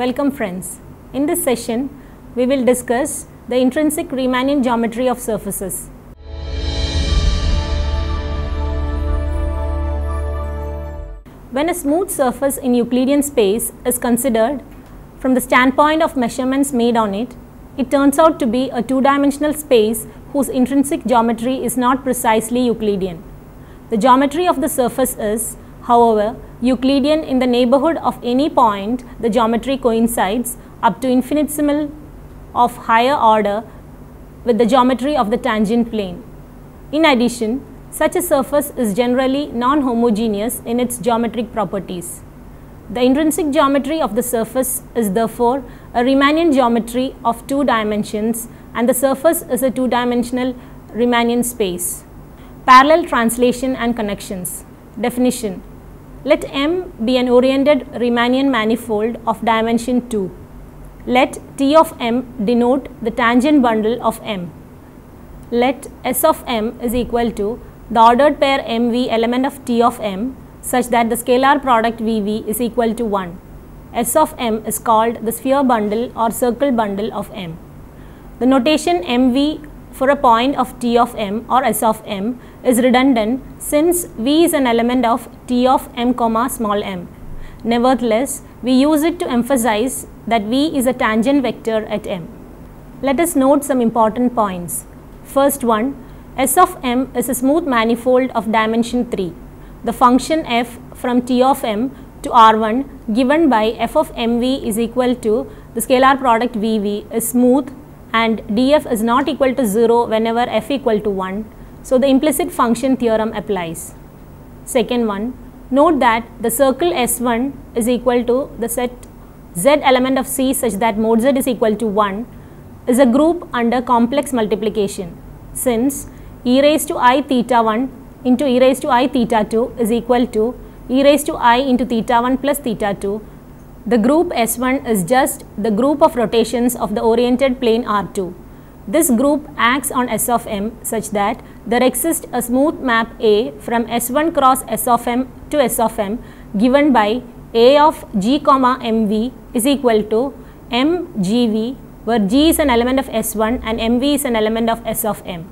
Welcome friends. In this session, we will discuss the intrinsic Riemannian geometry of surfaces. When a smooth surface in Euclidean space is considered from the standpoint of measurements made on it, it turns out to be a two-dimensional space whose intrinsic geometry is not precisely Euclidean. The geometry of the surface is, however, Euclidean in the neighborhood of any point the geometry coincides up to infinitesimal of higher order with the geometry of the tangent plane. In addition, such a surface is generally non-homogeneous in its geometric properties. The intrinsic geometry of the surface is therefore a Riemannian geometry of two dimensions, and the surface is a two-dimensional Riemannian space. Parallel translation and connections. Definition. Let M be an oriented Riemannian manifold of dimension 2. Let T of M denote the tangent bundle of M. Let S of M is equal to the ordered pair MV element of T of M such that the scalar product VV is equal to 1. S of M is called the sphere bundle or circle bundle of M. The notation MV for a point of T of M or S of M is redundant since V is an element of T of M comma small m. Nevertheless, we use it to emphasize that V is a tangent vector at M. Let us note some important points. First one, S of M is a smooth manifold of dimension 3. The function f from T of M to R1 given by f of mv is equal to the scalar product Vv is smooth, and df is not equal to 0 whenever f equal to 1. So, the implicit function theorem applies. Second one, note that the circle S1 is equal to the set Z element of C such that mod Z is equal to 1 is a group under complex multiplication, since e raised to I theta 1 into e raised to I theta 2 is equal to e raised to I into theta 1 plus theta 2. The group S1 is just the group of rotations of the oriented plane R2. This group acts on S of M such that there exists a smooth map A from S1 cross S of M to S of M given by A of G comma MV is equal to MGV, where G is an element of S1 and MV is an element of S of M,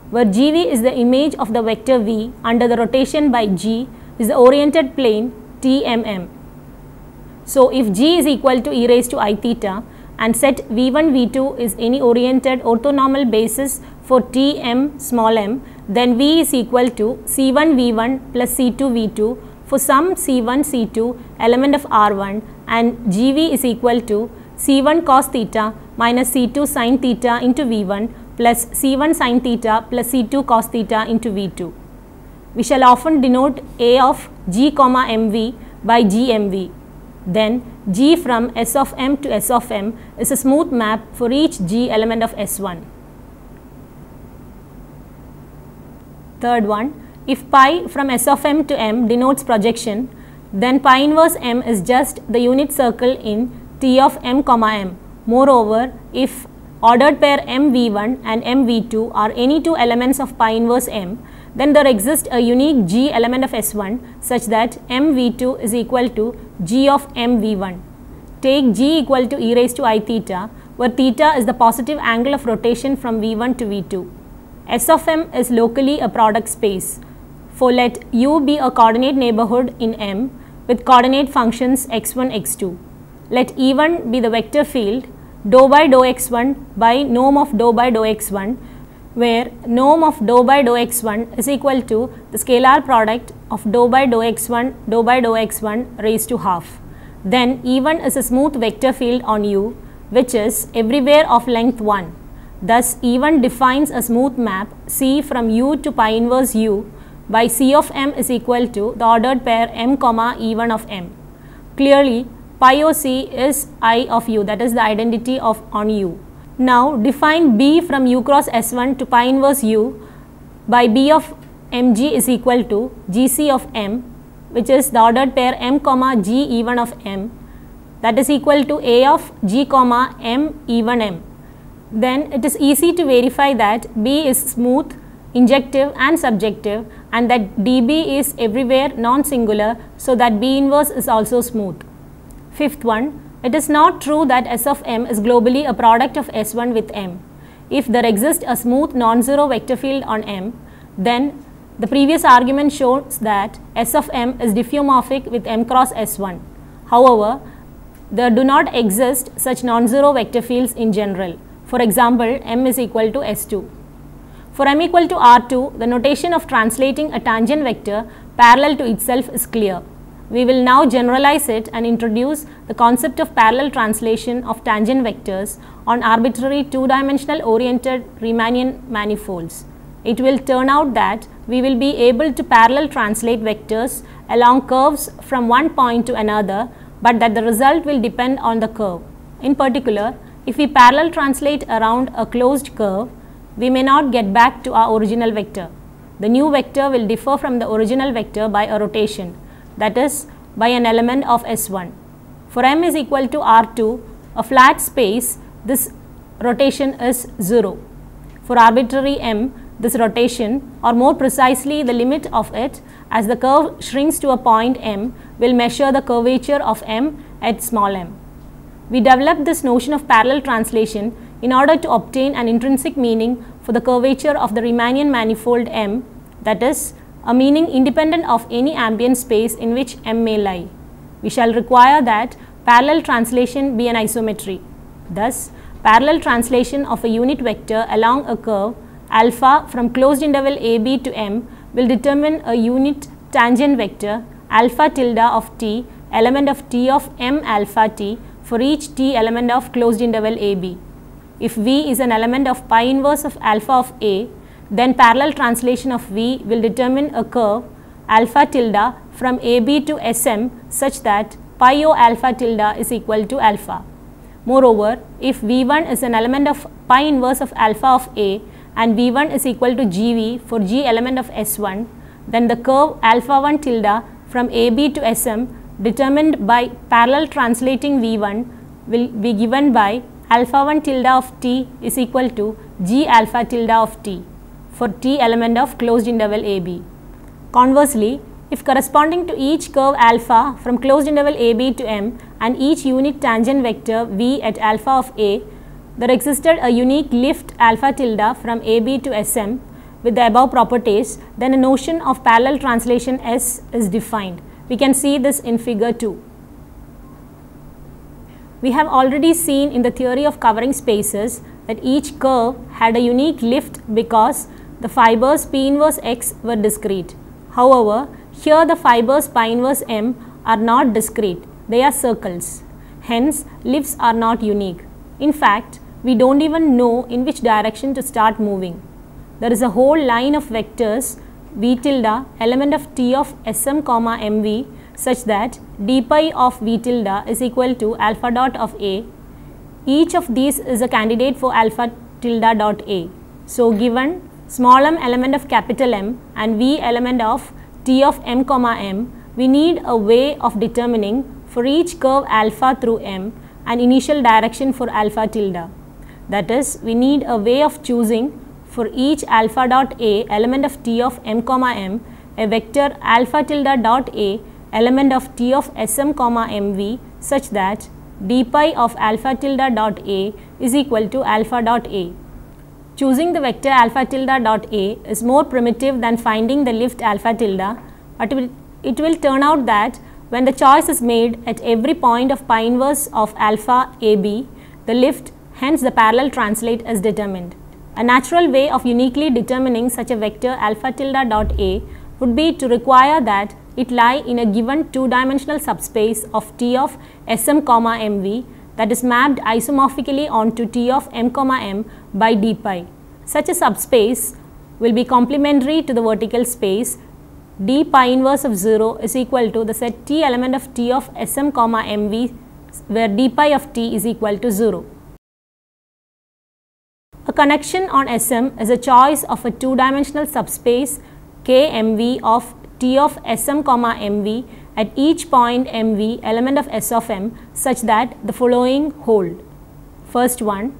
where GV is the image of the vector V under the rotation by G is the oriented plane TMM. So, if G is equal to e raised to I theta and set V1 V2 is any oriented orthonormal basis for Tm small m, then V is equal to C1 V1 plus C2 V2 for some C1 C2 element of R1, and GV is equal to C1 cos theta minus C2 sin theta into V1 plus C1 sin theta plus C2 cos theta into V2. We shall often denote A of G comma MV by GMV. Then G from S of M to S of M is a smooth map for each G element of S1. Third one, if pi from S of M to M denotes projection, then pi inverse M is just the unit circle in T of M comma M. Moreover, if ordered pair MV1 and MV2 are any two elements of pi inverse M, then there exists a unique G element of S1 such that MV2 is equal to G of MV1. Take G equal to e raised to I theta, where theta is the positive angle of rotation from V1 to V2. S of M is locally a product space, for let U be a coordinate neighborhood in M with coordinate functions x1, x2. Let E1 be the vector field dou by dou x1 by norm of dou by dou x1, where norm of dou by dou x1 is equal to the scalar product of dou by dou x1 raised to half. Then E1 is a smooth vector field on U, which is everywhere of length 1. Thus, E1 defines a smooth map C from U to pi inverse U by C of M is equal to the ordered pair M comma E1 of M. Clearly, pi OC is I of U, that is the identity of on U. Now, define B from U cross S1 to pi inverse U by B of Mg is equal to Gc of M, which is the ordered pair M comma G E1 of M, that is equal to A of G comma M E1 M. Then it is easy to verify that B is smooth, injective and subjective, and that dB is everywhere non-singular, so that B inverse is also smooth. Fifth one, It is not true that S of m is globally a product of S1 with m. If there exists a smooth non-zero vector field on M, then the previous argument shows that S of m is diffeomorphic with m cross S1. However, there do not exist such non-zero vector fields in general. For example, m is equal to S2. For m equal to R2, the notation of translating a tangent vector parallel to itself is clear. We will now generalize it and introduce the concept of parallel translation of tangent vectors on arbitrary two-dimensional oriented Riemannian manifolds. It will turn out that we will be able to parallel translate vectors along curves from one point to another, but that the result will depend on the curve. In particular, if we parallel translate around a closed curve, we may not get back to our original vector. The new vector will differ from the original vector by a rotation, that is, by an element of S1. For m is equal to R2, a flat space, this rotation is 0. For arbitrary m, this rotation, or more precisely the limit of it, as the curve shrinks to a point m, will measure the curvature of m at small m. We developed this notion of parallel translation in order to obtain an intrinsic meaning for the curvature of the Riemannian manifold M, that is, a meaning independent of any ambient space in which M may lie. We shall require that parallel translation be an isometry. Thus, parallel translation of a unit vector along a curve alpha from closed interval AB to M will determine a unit tangent vector alpha tilde of t element of t of M alpha t for each t element of closed interval AB. If V is an element of pi inverse of alpha of A, then parallel translation of V will determine a curve alpha tilde from AB to Sm such that pi o alpha tilde is equal to alpha. Moreover, if V1 is an element of pi inverse of alpha of A and V1 is equal to Gv for G element of S1, then the curve alpha 1 tilde from AB to Sm determined by parallel translating V1 will be given by alpha 1 tilde of t is equal to G alpha tilde of t for t element of closed interval AB. Conversely, if corresponding to each curve alpha from closed interval AB to M and each unit tangent vector V at alpha of A, there existed a unique lift alpha tilde from AB to Sm with the above properties, then a notion of parallel translation S is defined. We can see this in figure 2. We have already seen in the theory of covering spaces that each curve had a unique lift because the fibers P inverse x were discrete. However, here the fibers pi inverse m are not discrete, they are circles. Hence, lifts are not unique. In fact, we don't even know in which direction to start moving. There is a whole line of vectors V tilde element of t of Sm comma mv such that d pi of V tilde is equal to alpha dot of A. Each of these is a candidate for alpha tilde dot A. So, given small m element of capital M and V element of t of m comma m, we need a way of determining for each curve alpha through m an initial direction for alpha tilde. That is, we need a way of choosing for each alpha dot A element of t of m comma m a vector alpha tilde dot A element of t of Sm comma mv such that d pi of alpha tilde dot A is equal to alpha dot A. Choosing the vector alpha tilde dot A is more primitive than finding the lift alpha tilde, but it will turn out that when the choice is made at every point of pi inverse of alpha AB, the lift, hence the parallel translate, is determined. A natural way of uniquely determining such a vector alpha tilde dot A would be to require that it lie in a given two-dimensional subspace of t of Sm comma mv that is mapped isomorphically onto t of m comma m by d pi. Such a subspace will be complementary to the vertical space d pi inverse of 0 is equal to the set t element of t of Sm comma mv where d pi of t is equal to 0. A connection on Sm is a choice of a two-dimensional subspace Kmv of t of Sm comma mv at each point mv element of S of m such that the following hold. First one,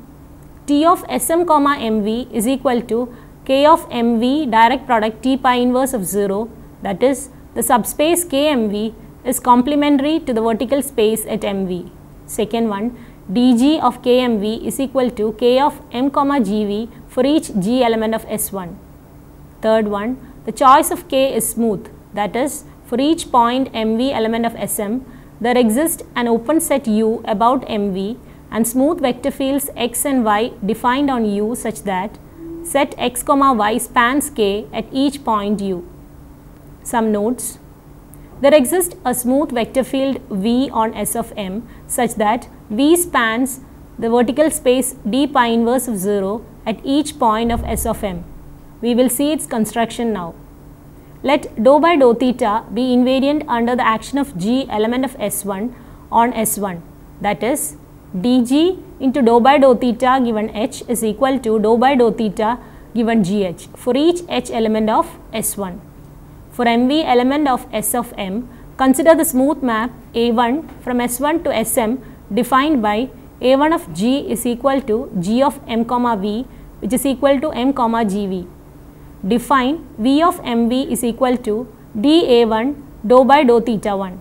t of Sm comma mv is equal to k of mv direct product t pi inverse of 0, that is, the subspace Kmv is complementary to the vertical space at mv. Second one, dg of kmv is equal to k of m comma gv for each g element of S1. Third one, the choice of k is smooth, that is, for each point mv element of Sm, there exists an open set U about mv and smooth vector fields x and y defined on U such that set x comma y spans k at each point U. Some notes. There exists a smooth vector field V on S of m such that V spans the vertical space d pi inverse of 0 at each point of S of m. We will see its construction now. Let dou by dou theta be invariant under the action of G element of S1 on S1, that is, dg into dou by dou theta given h is equal to dou by dou theta given gh for each h element of S1. For mv element of S of m, consider the smooth map A1 from S1 to Sm defined by A1 of g is equal to g of m comma v, which is equal to m comma gv. Define v of mv is equal to dA1 dou by dou theta 1.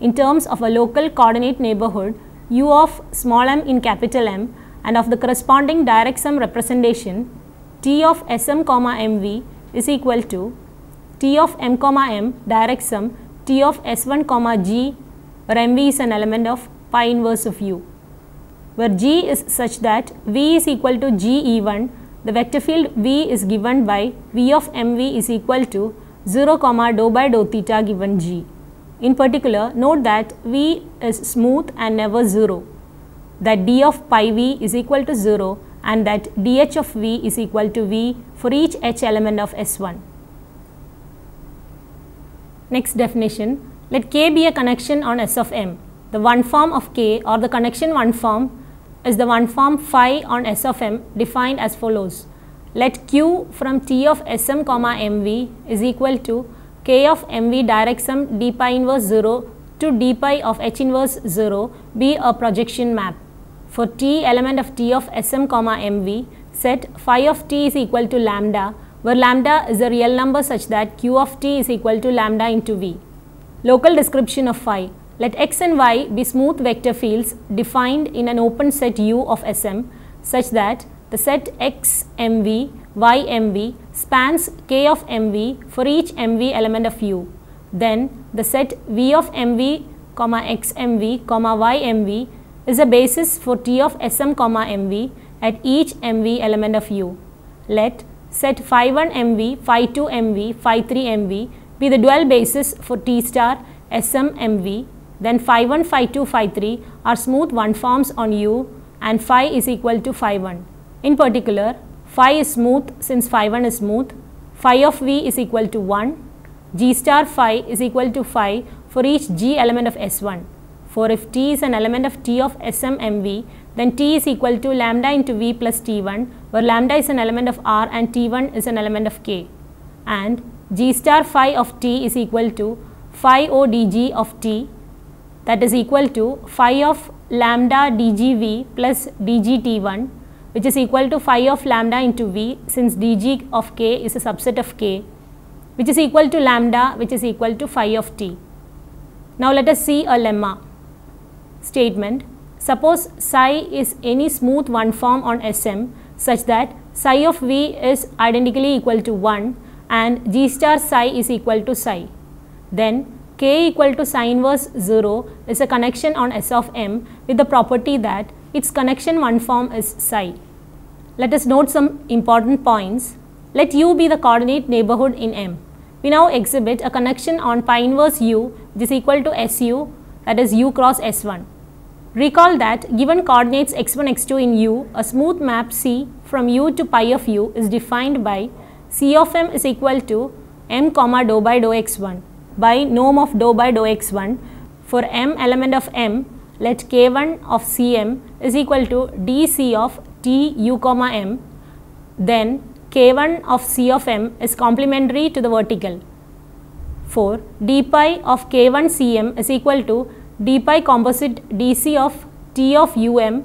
In terms of a local coordinate neighborhood u of small m in capital M and of the corresponding direct sum representation, T of Sm comma mv is equal to T of m comma m direct sum T of S1 comma g, where mv is an element of pi inverse of u. Where g is such that v is equal to GE1, the vector field V is given by V of mv is equal to 0 comma dou by dou theta given g. In particular, note that V is smooth and never 0, that d of pi v is equal to 0 and that dh of v is equal to v for each h element of S1. Next definition, let K be a connection on S of m. The one form of K or the connection one form is the one form phi on S of m defined as follows. Let Q from T of Sm comma mv is equal to K of mv direct sum d pi inverse 0 to d pi of h inverse 0 be a projection map. For T element of T of Sm comma mv, set phi of T is equal to lambda, where lambda is a real number such that Q of T is equal to lambda into V. Local description of phi. Let x and y be smooth vector fields defined in an open set U of Sm such that the set x mv, y mv spans k of mv for each mv element of U. Then the set V of mv, x mv, y mv is a basis for T of Sm, mv at each mv element of U. Let set phi 1 mv, phi 2 mv, phi 3 mv be the dual basis for T star Sm mv. Then phi 1, phi 2, phi 3 are smooth one forms on U and phi is equal to phi 1. In particular, phi is smooth since phi 1 is smooth, phi of V is equal to 1, G star phi is equal to phi for each G element of S1. For if T is an element of T of Sm mv, then T is equal to lambda into V plus T1, where lambda is an element of R and T1 is an element of K. And G star phi of T is equal to phi O dg of T, that is equal to phi of lambda dgv plus dgt1, which is equal to phi of lambda into V, since dg of k is a subset of k, which is equal to lambda, which is equal to phi of t. Now let us see a lemma. Statement: suppose psi is any smooth one form on Sm such that psi of V is identically equal to 1 and G star psi is equal to psi. Then K equal to psi inverse 0 is a connection on S of m with the property that its connection one form is psi. Let us note some important points. Let U be the coordinate neighborhood in M. We now exhibit a connection on pi inverse U, which is equal to SU, that is U cross S1. Recall that given coordinates x1, x2 in U, a smooth map C from U to pi of U is defined by C of m is equal to m comma dou by dou x1 by norm of dou by dou x1. For m element of M, let K1 of Cm is equal to dC of T U comma m. Then K1 of C of m is complementary to the vertical. For d pi of K1 Cm is equal to d pi composite dC of T of um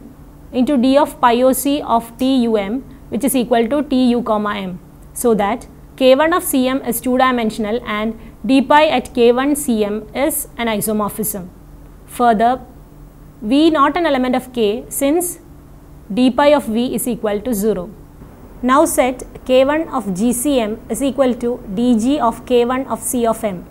into d of pi OC of T um, which is equal to T U comma m. So that K1 of Cm is two dimensional and d pi at K1 Cm is an isomorphism. Further, V not an element of K since d pi of V is equal to 0. Now set K1 of GCM is equal to dg of K1 of C of M.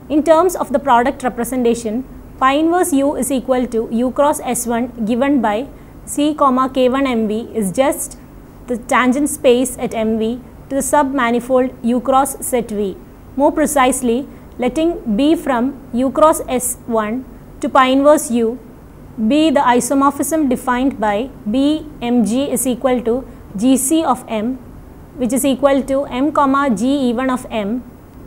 In terms of the product representation, pi inverse U is equal to U cross S1 given by C comma K1 MV is just the tangent space at MV to the submanifold U cross set V. More precisely, letting B from U cross S1 to pi inverse U be the isomorphism defined by B mg is equal to Gc of M, which is equal to M comma G even of M.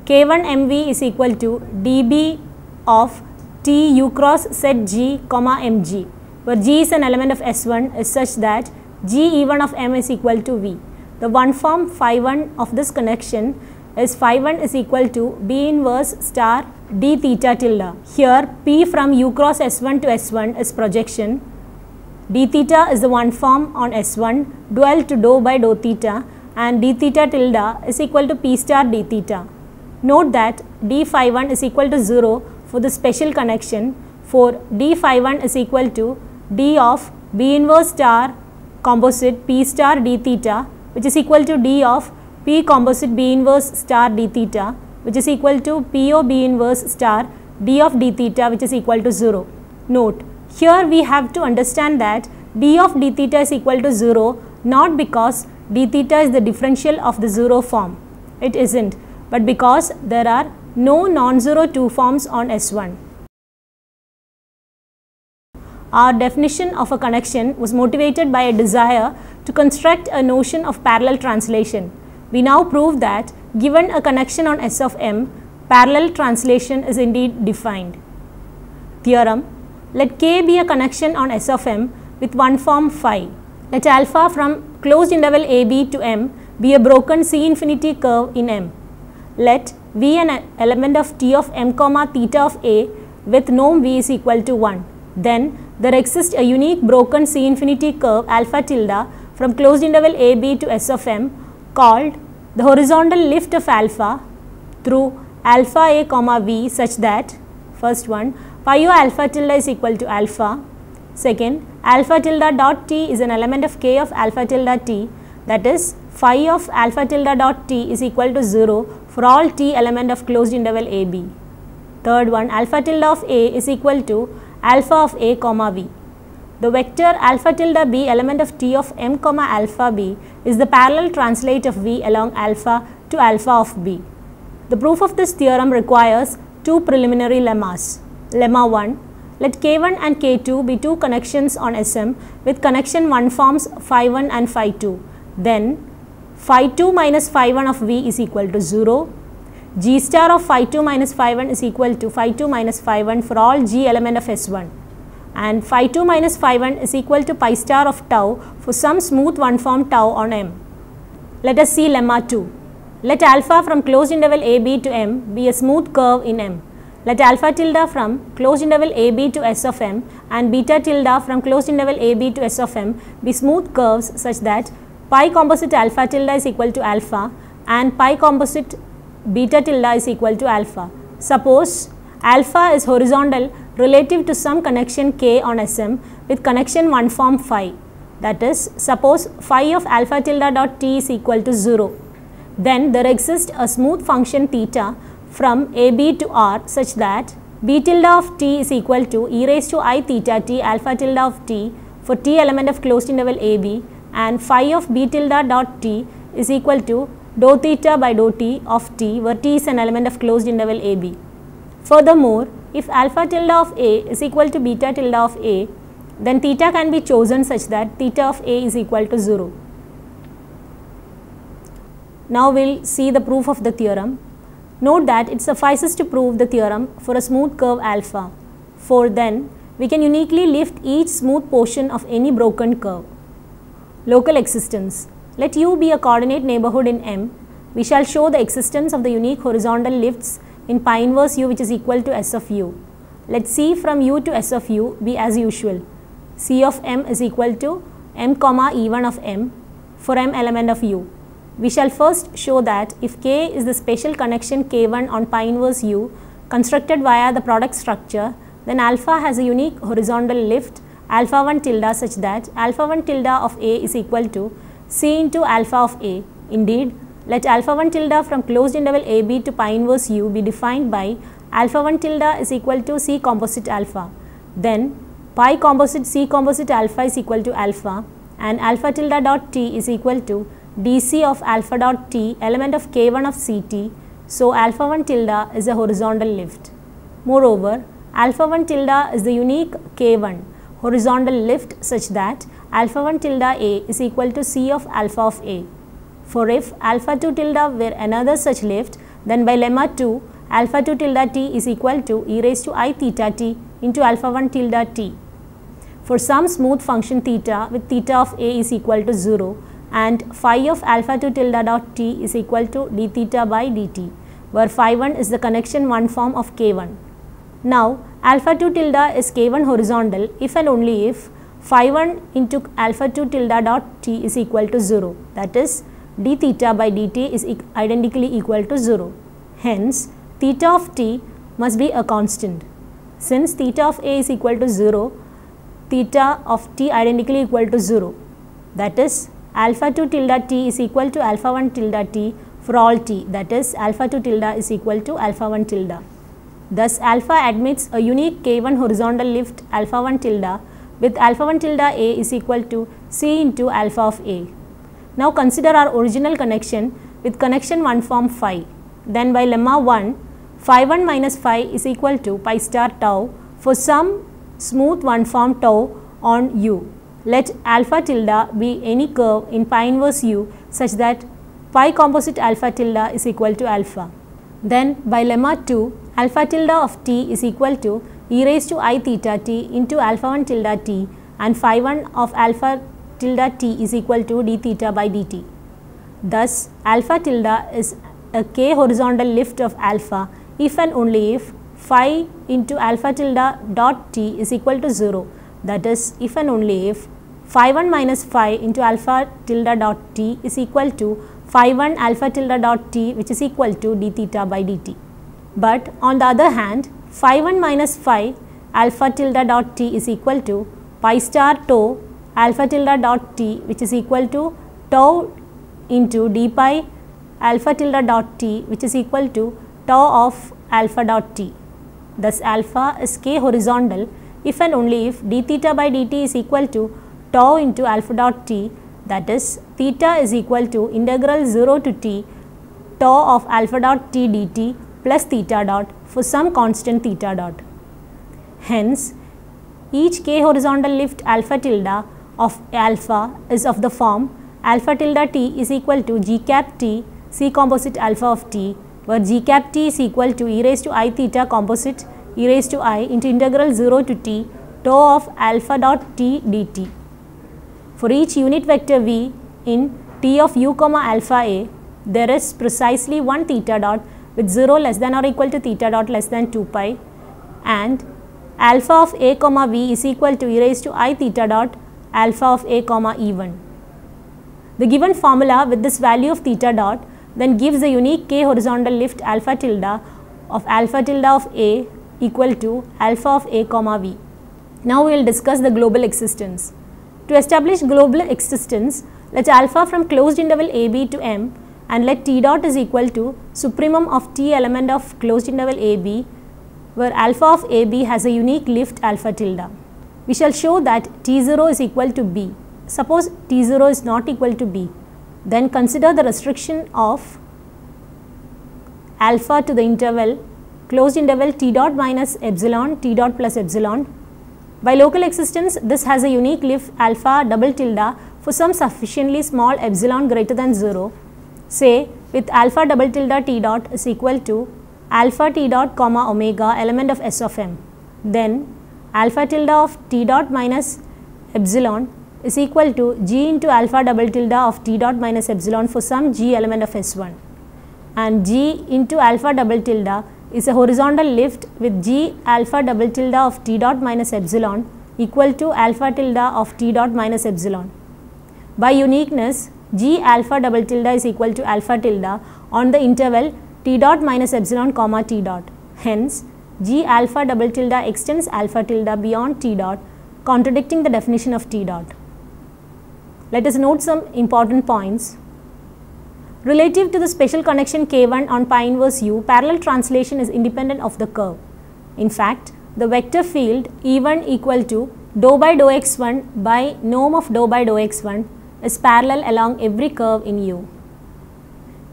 K1 MV is equal to dB of T U cross set G comma Mg, where G is an element of S1 is such that G even of M is equal to V. The one form phi 1 of this connection is phi 1 is equal to B inverse star d theta tilde. Here P from U cross S1 to S1 is projection. D theta is the one form on S1 dual to dou by dou theta, and d theta tilde is equal to P star d theta. Note that d phi 1 is equal to 0 for the special connection, for d phi 1 is equal to d of B inverse star composite P star d theta, which is equal to d of P composite B inverse star d theta, which is equal to PO B inverse star d of d theta, which is equal to 0. Note, here we have to understand that d of d theta is equal to 0 not because d theta is the differential of the 0 form. It isn't, but because there are no non-zero 2 forms on S1. Our definition of a connection was motivated by a desire to construct a notion of parallel translation. We now prove that given a connection on S of M, parallel translation is indeed defined. Theorem: let K be a connection on S of M with one form phi. Let alpha from closed interval AB to M be a broken C infinity curve in M. Let V an element of T of M comma theta of A with norm V is equal to 1. Then there exists a unique broken C infinity curve alpha tilde from closed interval AB to S of M called the horizontal lift of alpha through alpha A comma V such that first one pi O alpha tilde is equal to alpha. Second, alpha tilde dot T is an element of K of alpha tilde T, that is phi of alpha tilde dot T is equal to 0 for all T element of closed interval AB. Third one, alpha tilde of A is equal to alpha of A comma V. The vector alpha tilde B element of T of M comma alpha B is the parallel translate of V along alpha to alpha of B. The proof of this theorem requires two preliminary lemmas. Lemma 1, let K1 and K2 be two connections on SM with connection 1 forms phi 1 and phi 2. Then phi 2 minus phi 1 of V is equal to 0. G star of phi 2 minus phi 1 is equal to phi 2 minus phi 1 for all G element of S1. And phi 2 minus phi 1 is equal to pi star of tau for some smooth one form tau on M. Let us see lemma 2. Let alpha from closed interval AB to M be a smooth curve in M. Let alpha tilde from closed interval AB to S of M and beta tilde from closed interval AB to S of M be smooth curves such that pi composite alpha tilde is equal to alpha and pi composite beta tilde is equal to alpha. Suppose alpha is horizontal relative to some connection K on SM with connection 1 form phi, that is, suppose phi of alpha tilde dot T is equal to 0. Then there exists a smooth function theta from AB to R such that B tilde of T is equal to e raised to I theta T alpha tilde of T for T element of closed interval AB, and phi of B tilde dot T is equal to dou theta by dou T of T, where T is an element of closed interval AB. Furthermore, if alpha tilde of A is equal to beta tilde of A, then theta can be chosen such that theta of A is equal to 0. Now we will see the proof of the theorem. Note that it suffices to prove the theorem for a smooth curve alpha, for then we can uniquely lift each smooth portion of any broken curve. Local existence. Let U be a coordinate neighborhood in M. We shall show the existence of the unique horizontal lifts in pi inverse U which is equal to S of U. Let C from U to S of U be as usual. C of M is equal to M comma E1 of M for M element of U. We shall first show that if K is the special connection K1 on pi inverse U constructed via the product structure, then alpha has a unique horizontal lift alpha 1 tilde such that alpha 1 tilde of A is equal to C into alpha of A. Indeed, let alpha 1 tilde from closed interval AB to pi inverse U be defined by alpha 1 tilde is equal to C composite alpha. Then pi composite C composite alpha is equal to alpha, and alpha tilde dot T is equal to dC of alpha dot T element of K1 of Ct. So alpha 1 tilde is a horizontal lift. Moreover, alpha 1 tilde is the unique K1 horizontal lift such that alpha 1 tilde A is equal to C of alpha of A. For if alpha 2 tilde were another such lift, then by lemma 2 alpha 2 tilde T is equal to e raised to I theta T into alpha 1 tilde T. For some smooth function theta with theta of A is equal to 0 and phi of alpha 2 tilde dot T is equal to d theta by dt, where phi 1 is the connection 1 form of K1. Now, alpha 2 tilde is K1 horizontal if and only if phi 1 into alpha 2 tilde dot T is equal to 0, that is d theta by dt is identically equal to 0. Hence, theta of T must be a constant. Since theta of A is equal to 0, theta of T identically equal to 0, that is alpha 2 tilde T is equal to alpha 1 tilde T for all T, that is alpha 2 tilde is equal to alpha 1 tilde. Thus, alpha admits a unique K1 horizontal lift alpha 1 tilde with alpha 1 tilde A is equal to C into alpha of A. Now, consider our original connection with connection 1 form phi. Then by lemma 1, phi 1 minus phi is equal to pi star tau for some smooth 1 form tau on U. Let alpha tilde be any curve in pi inverse U such that pi composite alpha tilde is equal to alpha. Then by lemma 2, alpha tilde of T is equal to e raised to I theta T into alpha 1 tilde T, and phi 1 of alpha tilde T is equal to d theta by dt. Thus, alpha tilde is a K horizontal lift of alpha if and only if phi into alpha tilde dot T is equal to 0, that is if and only if phi 1 minus phi into alpha tilde dot T is equal to phi 1 alpha tilde dot T, which is equal to d theta by dt. But on the other hand, phi 1 minus phi alpha tilde dot T is equal to pi star tau alpha tilde dot T, which is equal to tau into d pi alpha tilde dot T, which is equal to tau of alpha dot T. Thus, alpha is K horizontal if and only if d theta by dt is equal to tau into alpha dot T, that is theta is equal to integral 0 to T tau of alpha dot T dt plus theta dot for some constant theta dot. Hence, each K horizontal lift alpha tilde of alpha is of the form alpha tilde T is equal to g cap T C composite alpha of T, where g cap T is equal to e raised to I theta composite e raised to I into integral 0 to T tau of alpha dot T dt. For each unit vector v in T of u comma alpha A, there is precisely one theta dot with 0 less than or equal to theta dot less than 2 pi, and alpha of A comma v is equal to e raised to I theta dot alpha of A comma E1. The given formula with this value of theta dot then gives the unique K horizontal lift alpha tilde of A equal to alpha of A comma v. Now we will discuss the global existence. To establish global existence, let alpha from closed interval AB to M and let T dot is equal to supremum of T element of closed interval AB, where alpha of AB has a unique lift alpha tilde. We shall show that T0 is equal to B. Suppose T0 is not equal to B, then consider the restriction of alpha to the interval closed interval T dot minus epsilon T dot plus epsilon. By local existence, this has a unique lift alpha double tilde for some sufficiently small epsilon greater than 0, say with alpha double tilde T dot is equal to alpha T dot comma omega element of S of M. Then alpha tilde of T dot minus epsilon is equal to G into alpha double tilde of T dot minus epsilon for some G element of S1, and G into alpha double tilde is a horizontal lift with G alpha double tilde of T dot minus epsilon equal to alpha tilde of T dot minus epsilon. By uniqueness, G alpha double tilde is equal to alpha tilde on the interval T dot minus epsilon comma T dot. Hence, G alpha double tilde extends alpha tilde beyond T dot, contradicting the definition of T dot. Let us note some important points. Relative to the special connection K1 on pi inverse u, parallel translation is independent of the curve. In fact, the vector field E1 equal to dou by dou x1 by norm of dou by dou x1 is parallel along every curve in U.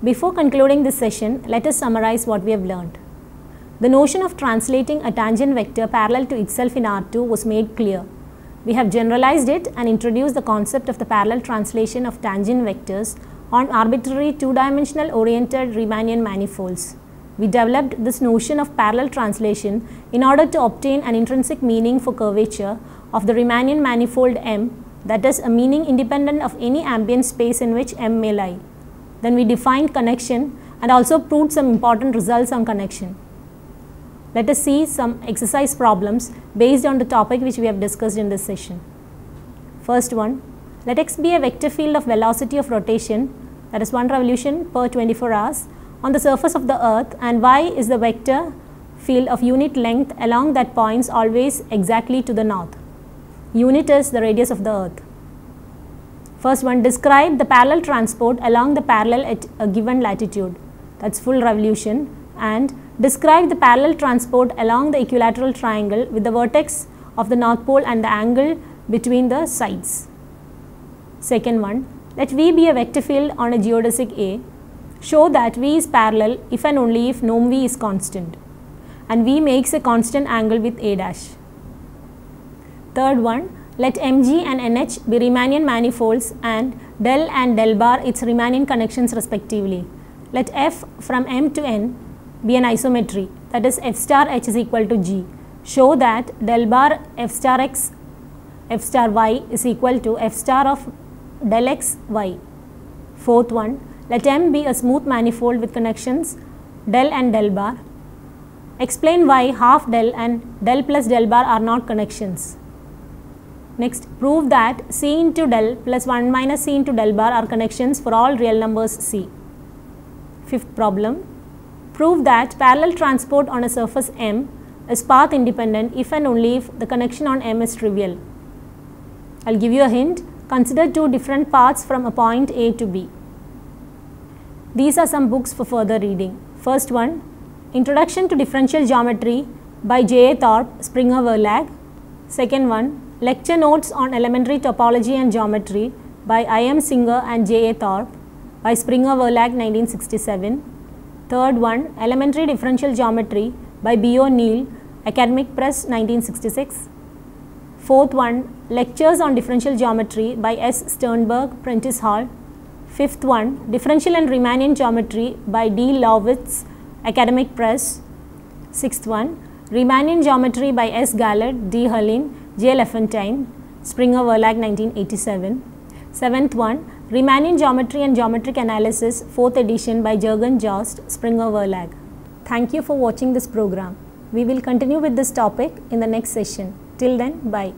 Before concluding this session, let us summarize what we have learned. The notion of translating a tangent vector parallel to itself in R2 was made clear. We have generalized it and introduced the concept of the parallel translation of tangent vectors on arbitrary two-dimensional oriented Riemannian manifolds. We developed this notion of parallel translation in order to obtain an intrinsic meaning for curvature of the Riemannian manifold M, that is, a meaning independent of any ambient space in which M may lie. Then we defined connection and also proved some important results on connection. Let us see some exercise problems based on the topic which we have discussed in this session. First one, let x be a vector field of velocity of rotation, that is 1 revolution per 24 hours, on the surface of the earth, and y is the vector field of unit length along that points always exactly to the north. Unit is the radius of the earth. First one, describe the parallel transport along the parallel at a given latitude, that's full revolution, and describe the parallel transport along the equilateral triangle with the vertex of the north pole and the angle between the sides. Second one, let V be a vector field on a geodesic A. Show that V is parallel if and only if norm V is constant and V makes a constant angle with A dash. Third one, let Mg and Nh be Riemannian manifolds and del bar its Riemannian connections respectively. Let F from M to N be an isometry, that is f star h is equal to g. Show that del bar f star x f star y is equal to f star of del x y. Fourth one, let M be a smooth manifold with connections del and del bar. Explain why half del and del plus del bar are not connections. Next, prove that C into del plus 1 minus C into del bar are connections for all real numbers C. Fifth problem, prove that parallel transport on a surface M is path independent if and only if the connection on M is trivial. I will give you a hint. Consider two different paths from a point A to B. These are some books for further reading. First one, Introduction to Differential Geometry by J. A. Thorpe, Springer Verlag. Second one, Lecture Notes on Elementary Topology and Geometry by I. M. Singer and J. A. Thorpe by Springer Verlag 1967. Third one, Elementary Differential Geometry by B. O. Neal, Academic Press 1966. Fourth one, Lectures on Differential Geometry by S. Sternberg, Prentice Hall. Fifth one, Differential and Riemannian Geometry by D. Lowitz, Academic Press. Sixth one, Riemannian Geometry by S. Gallard, D. Herlin, J. Lefantine, Springer Verlag 1987. Seventh one, Riemannian Geometry and Geometric Analysis, 4th edition by Jürgen Jost, Springer Verlag. Thank you for watching this program. We will continue with this topic in the next session. Till then, bye.